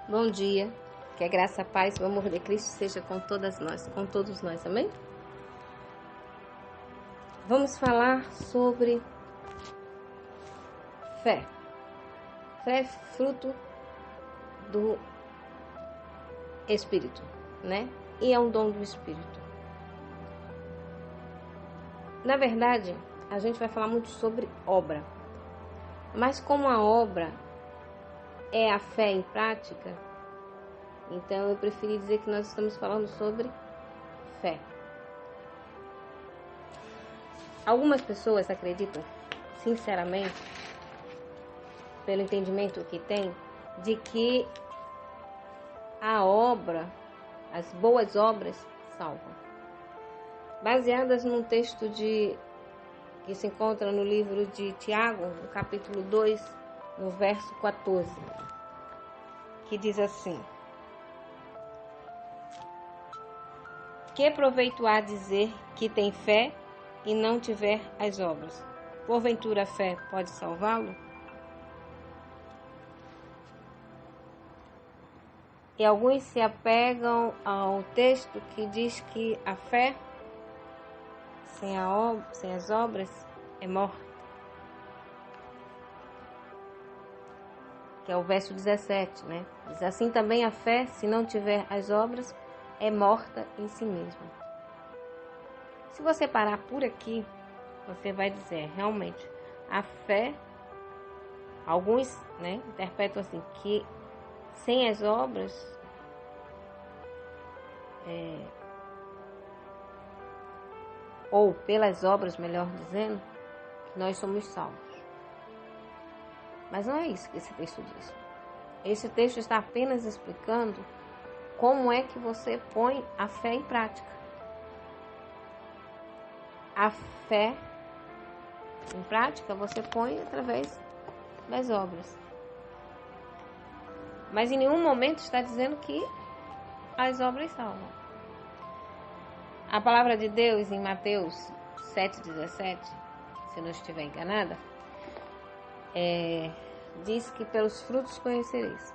Bom dia, que a graça, a paz e o amor de Cristo seja com todas nós, com todos nós, amém? Vamos falar sobre fé. Fé é fruto do Espírito, né? E é um dom do Espírito. Na verdade, a gente vai falar muito sobre obra, mas como a obra é a fé em prática, então eu preferi dizer que nós estamos falando sobre fé. Algumas pessoas acreditam, sinceramente, pelo entendimento que tem, de que a obra, as boas obras, salvam. Baseadas num texto que se encontra no livro de Tiago, no capítulo 2, no verso 14, que diz assim: Que proveito há dizer que tem fé e não tiver as obras? Porventura a fé pode salvá-lo? E alguns se apegam ao texto que diz que a fé sem as obras é morta. Que é o verso 17, né? Diz assim também a fé, se não tiver as obras, é morta em si mesma. Se você parar por aqui, você vai dizer, realmente, a fé, alguns, né, interpretam assim, que sem as obras, ou pelas obras, melhor dizendo, nós somos salvos. Mas não é isso que esse texto diz. Esse texto está apenas explicando como é que você põe a fé em prática. A fé em prática você põe através das obras. Mas em nenhum momento está dizendo que as obras salvam. A palavra de Deus em Mateus 7,17, se eu não estiver enganada, diz que pelos frutos conhecereis.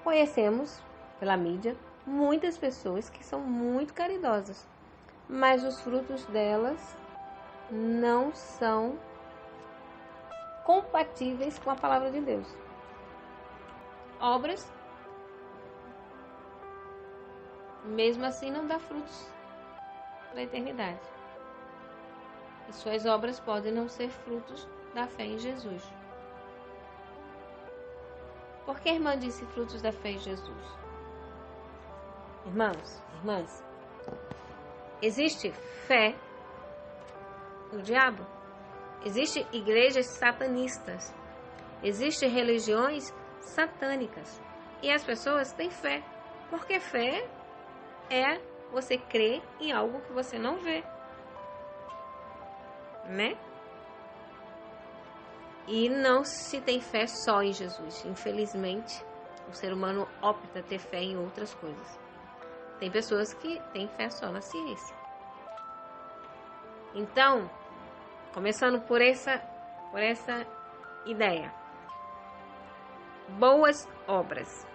Conhecemos, pela mídia, muitas pessoas que são muito caridosas, mas os frutos delas não são compatíveis com a palavra de Deus. Obras, mesmo assim, não dá frutos da eternidade. E suas obras podem não ser frutos da fé em Jesus. Por que a irmã disse frutos da fé em Jesus? Irmãos, irmãs, existe fé no diabo? Existem igrejas satanistas. Existem religiões satânicas. E as pessoas têm fé. Porque fé é você crer em algo que você não vê. Né? E não se tem fé só em Jesus. Infelizmente, o ser humano opta ter fé em outras coisas. Tem pessoas que têm fé só na ciência. Então, começando por essa ideia. Boas obras.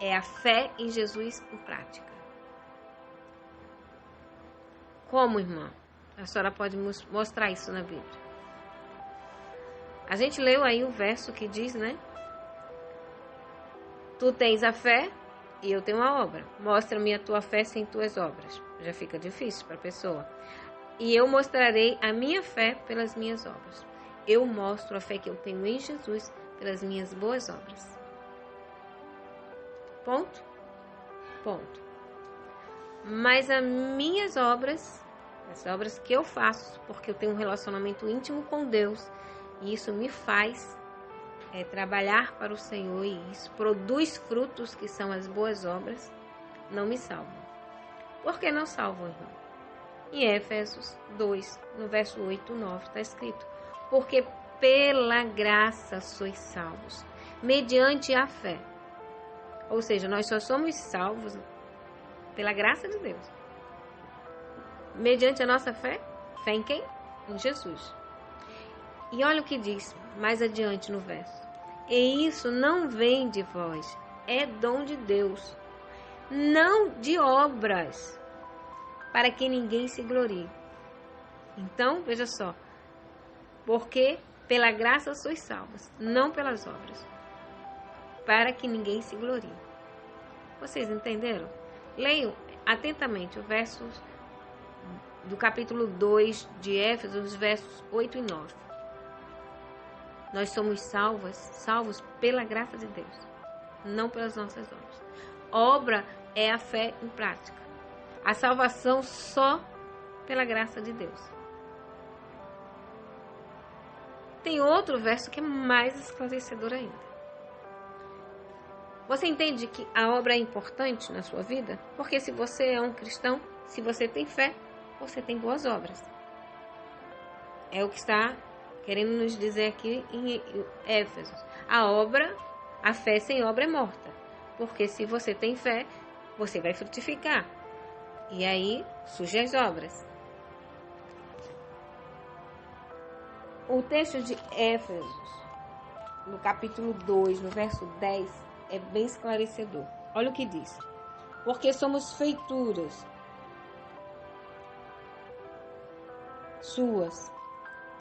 É a fé em Jesus em prática. Como, irmã? A senhora pode mostrar isso na Bíblia. A gente leu aí o verso que diz, né? Tu tens a fé e eu tenho a obra. Mostra-me a tua fé sem tuas obras. Já fica difícil para a pessoa. E eu mostrarei a minha fé pelas minhas obras. Eu mostro a fé que eu tenho em Jesus pelas minhas boas obras. Ponto? Ponto. Mas as minhas obras, as obras que eu faço, porque eu tenho um relacionamento íntimo com Deus, e isso me faz trabalhar para o Senhor, e isso produz frutos que são as boas obras, não me salvam. Por que não salvam, irmão? Em Efésios 2, no verso 8 e 9, está escrito: Porque pela graça sois salvos, mediante a fé. Ou seja, nós só somos salvos pela graça de Deus. Mediante a nossa fé. Fé em quem? Em Jesus. E olha o que diz mais adiante no verso. E isso não vem de vós, é dom de Deus, não de obras, para que ninguém se glorie. Então, veja só, porque pela graça sois salvos, não pelas obras, para que ninguém se glorie. Vocês entenderam? Leiam atentamente o versos do capítulo 2 de Éfeso, os versos 8 e 9. Nós somos salvos pela graça de Deus, não pelas nossas obras. Obra é a fé em prática. A salvação só pela graça de Deus. Tem outro verso que é mais esclarecedor ainda. Você entende que a obra é importante na sua vida? Porque se você é um cristão, se você tem fé, você tem boas obras. É o que está querendo nos dizer aqui em Éfesos. A fé sem obra é morta. Porque se você tem fé, você vai frutificar. E aí surgem as obras. O texto de Éfesos, no capítulo 2, no verso 10, é bem esclarecedor. Olha o que diz. Porque somos feituras suas,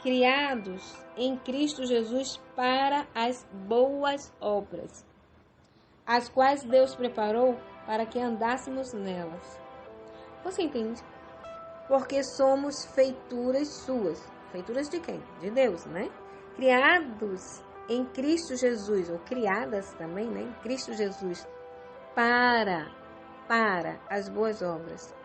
criados em Cristo Jesus para as boas obras, as quais Deus preparou para que andássemos nelas. Você entende? Porque somos feituras suas. Feituras de quem? De Deus, né? Criados em Cristo Jesus, ou criadas também, né? Em Cristo Jesus, para as boas obras,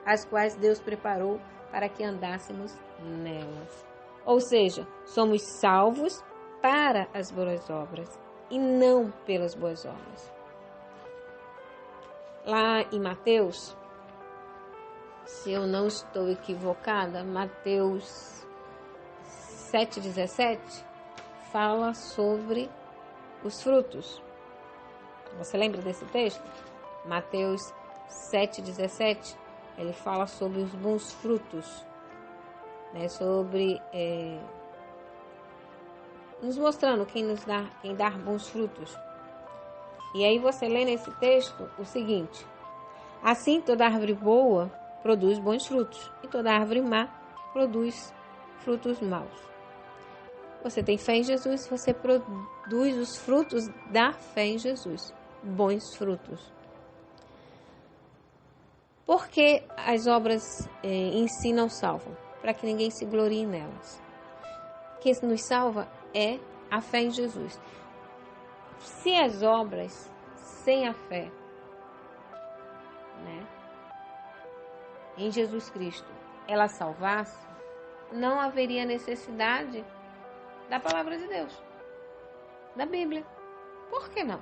as quais Deus preparou para que andássemos nelas. Ou seja, somos salvos para as boas obras e não pelas boas obras. Lá em Mateus, se eu não estou equivocada, Mateus 7,17 fala sobre os frutos. Você lembra desse texto? Mateus 7,17, ele fala sobre os bons frutos, né? Sobre nos mostrando quem dá bons frutos. E aí você lê nesse texto o seguinte: assim toda árvore boa produz bons frutos, e toda árvore má produz frutos maus. Você tem fé em Jesus, você produz os frutos da fé em Jesus, bons frutos. Por que as obras em si não salvam? Para que ninguém se glorie nelas. O que nos salva é a fé em Jesus. Se as obras sem a fé, né, em Jesus Cristo, ela salvasse, não haveria necessidade da palavra de Deus, da Bíblia. Por que não?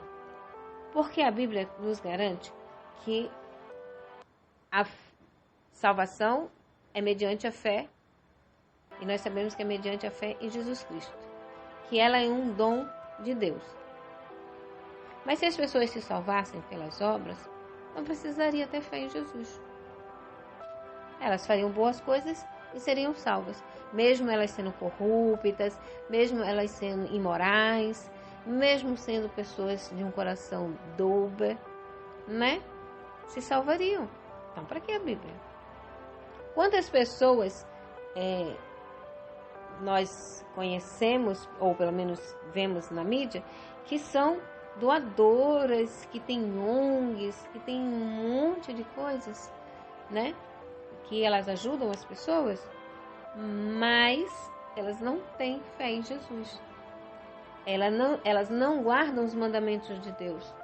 Porque a Bíblia nos garante que a salvação é mediante a fé, e nós sabemos que é mediante a fé em Jesus Cristo, que ela é um dom de Deus. Mas se as pessoas se salvassem pelas obras, não precisaria ter fé em Jesus. Elas fariam boas coisas e seriam salvas, mesmo elas sendo corruptas, mesmo elas sendo imorais, mesmo sendo pessoas de um coração dobre, né? Se salvariam. Então, para que a Bíblia? Quantas pessoas nós conhecemos, ou pelo menos vemos na mídia, que são doadoras, que têm ONGs, que têm um monte de coisas, né? Que elas ajudam as pessoas, mas elas não têm fé em Jesus. Elas não guardam os mandamentos de Deus.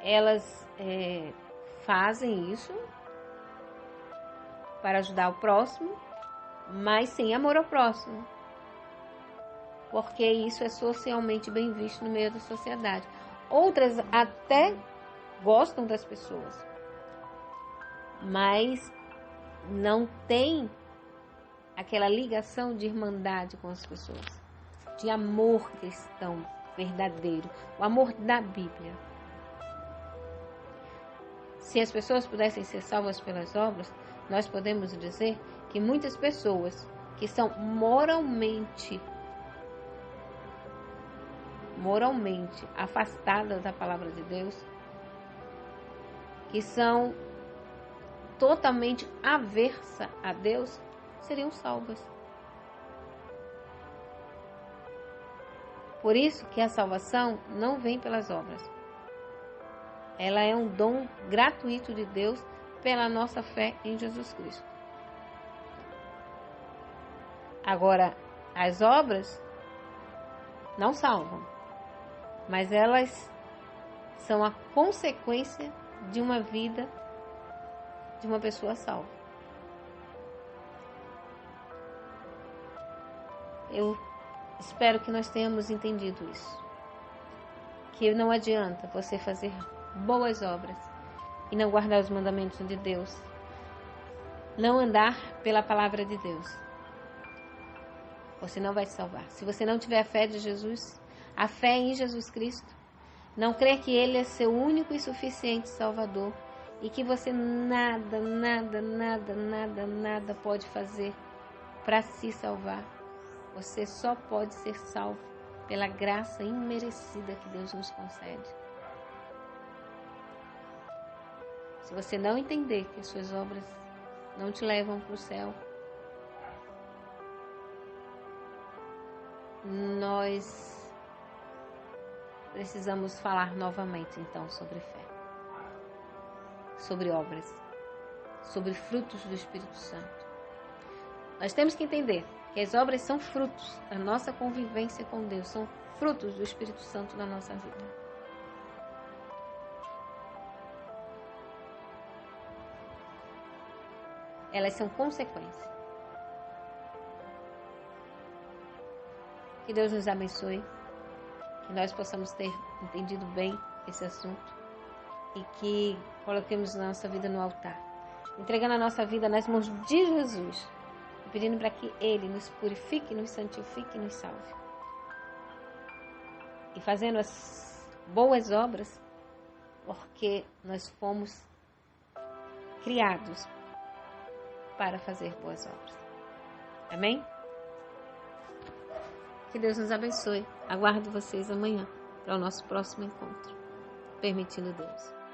Elas fazem isso para ajudar o próximo, mas sem amor ao próximo. Porque isso é socialmente bem visto no meio da sociedade. Outras até gostam das pessoas, mas não tem aquela ligação de irmandade com as pessoas, de amor cristão verdadeiro, o amor da Bíblia. Se as pessoas pudessem ser salvas pelas obras, nós podemos dizer que muitas pessoas que são moralmente moralmente afastadas da palavra de Deus, que são totalmente aversa a Deus, seriam salvas. Por isso que a salvação não vem pelas obras. Ela é um dom gratuito de Deus pela nossa fé em Jesus Cristo. Agora, as obras não salvam, mas elas são a consequência de uma vida de uma pessoa salva. Eu espero que nós tenhamos entendido isso. Que não adianta você fazer boas obras e não guardar os mandamentos de Deus. Não andar pela palavra de Deus. Você não vai se salvar. Se você não tiver a fé de Jesus, a fé em Jesus Cristo, não crer que Ele é seu único e suficiente Salvador e que você nada pode fazer para se salvar. Você só pode ser salvo pela graça imerecida que Deus nos concede. Se você não entender que as suas obras não te levam para o céu, nós precisamos falar novamente, então, sobre fé, sobre obras, sobre frutos do Espírito Santo. Nós temos que entender que as obras são frutos da nossa convivência com Deus, são frutos do Espírito Santo na nossa vida. Elas são consequência. Que Deus nos abençoe, que nós possamos ter entendido bem esse assunto e que coloquemos a nossa vida no altar, entregando a nossa vida nas mãos de Jesus, pedindo para que Ele nos purifique, nos santifique e nos salve. E fazendo as boas obras, porque nós fomos criados para fazer boas obras. Amém? Que Deus nos abençoe. Aguardo vocês amanhã para o nosso próximo encontro, permitindo Deus.